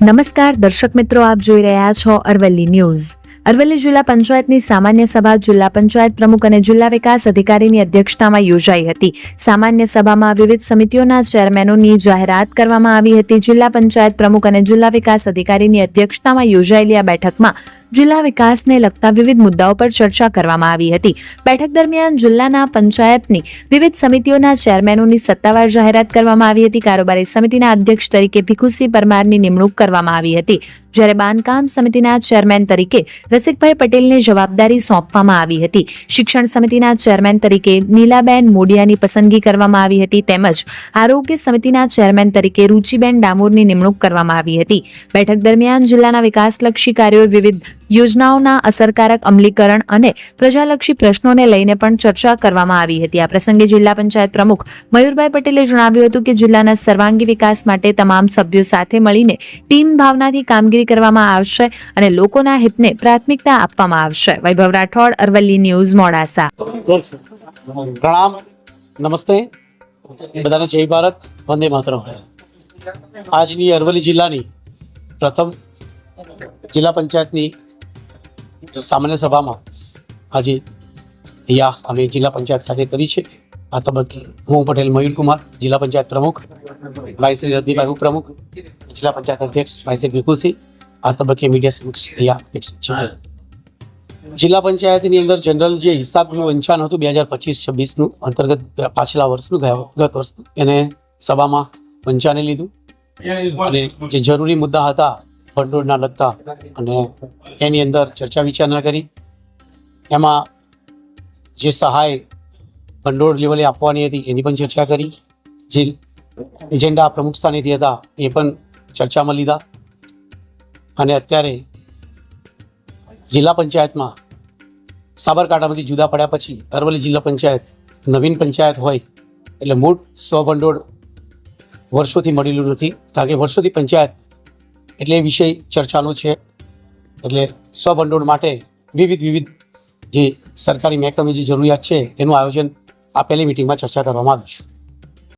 નમસ્કાર દર્શક મિત્રો, આપ જોઈ રહ્યા છો અરવલ્લી ન્યૂઝ. અરવલ્લી જિલ્લા પંચાયતની સામાન્ય સભા જિલ્લા પંચાયત પ્રમુખ અને જિલ્લા વિકાસ અધિકારીની અધ્યક્ષતામાં યોજાઈ હતી. સામાન્ય સભામાં વિવિધ સમિતિઓના ચેરમેનોની જાહેરાત કરવામાં આવી હતી. જિલ્લા પંચાયત પ્રમુખ અને જિલ્લા વિકાસ અધિકારીની અધ્યક્ષતામાં યોજાયેલી આ બેઠકમાં જિલ્લા વિકાસને લગતા વિવિધ મુદ્દાઓ પર ચર્ચા કરવામાં આવી હતી. બેઠક દરમિયાન જિલ્લાના પંચાયતની વિવિધ સમિતિઓના ચેરમેનોની સત્તાવાર જાહેરાત કરવામાં આવી હતી. કારોબારી સમિતિના અધ્યક્ષ તરીકે ભીખુસિંહ પરમારની નિમણૂક કરવામાં આવી હતી, જ્યારે બાંધકામ સમિતિના ચેરમેન તરીકે રસિકભાઈ પટેલને જવાબદારી સોંપવામાં આવી હતી. શિક્ષણ સમિતિના ચેરમેન તરીકે નીલાબેન મોડિયાની પસંદગી કરવામાં આવી હતી, તેમજ આરોગ્ય સમિતિના ચેરમેન તરીકે રુચિબેન ડામોરની નિમણૂક કરવામાં આવી હતી. બેઠક દરમિયાન જિલ્લાના વિકાસલક્ષી કાર્યો, વિવિધ યોજનાઓના અસરકારક અમલીકરણ અને પ્રજાલક્ષી પ્રશ્નોને લઈને પણ ચર્ચા કરવામાં આવી હતી. આ પ્રસંગે જિલ્લા પંચાયત પ્રમુખ મયુરભાઈ પટેલે જણાવ્યું હતું કે જિલ્લાના સર્વાંગી વિકાસ માટે તમામ સભ્યો સાથે મળીને ટીમ ભાવનાથી કામગીરી કરવામાં આવશે અને લોકોના હિતને પ્રાથમિકતા આપવામાં આવશે. વૈભવ રાઠોડ, અરવલ્લી ન્યૂઝ, મોડાસા. પ્રણામ, નમસ્તે, બધાને જય ભારત, વંદે માતરમ. આજની અરવલ્લી જિલ્લાની પ્રથમ જિલ્લા પંચાયતની સામાન્ય સભામાં આજે અહીંયા અમે જિલ્લા પંચાયત ખાતે કરી છે. આ તબક્કે હું પટેલ મયુરકુમાર, જિલ્લા પંચાયત પ્રમુખ, ભાઈ શ્રી રદીભાઈ ઉપપ્રમુખ, જિલ્લા પંચાયત અધ્યક્ષ ભાઈ શ્રી ભીખુસિંહ આ તબક્કે મીડિયા સમક્ષ અહીંયા અપેક્ષિત છે. જિલ્લા પંચાયતની અંદર જનરલ જે હિસાબનું વંચાણ હતું 2025-26નું અંતર્ગત પાછલા વર્ષનું ગત વર્ષનું, એને સભામાં વંચાને લીધું અને જે જરૂરી મુદ્દા હતા ભંડોળના લગતા અને એની અંદર ચર્ચા વિચારણા કરી. એમાં જે સહાય ભંડોળ લેવલે આપવાની હતી એની પણ ચર્ચા કરી. જે એજન્ડા પ્રમુખ સ્થાનેથી હતા એ પણ ચર્ચામાં લીધા. અને અત્યારે જિલ્લા પંચાયતમાં સાબરકાંઠામાંથી જુદા પડ્યા પછી અરવલ્લી જિલ્લા પંચાયત નવીન પંચાયત હોય એટલે મૂળ સ્વભંડોળ વર્ષોથી મળેલું નથી, કારણ કે વર્ષોથી પંચાયત એટલે એ વિષય ચર્ચાનો છે. એટલે સ્વભંડોળ માટે વિવિધ જે સરકારી મહેકમે જે જરૂરિયાત છે એનું આયોજન આ પહેલી મિટિંગમાં ચર્ચા કરવામાં આવ્યું છે.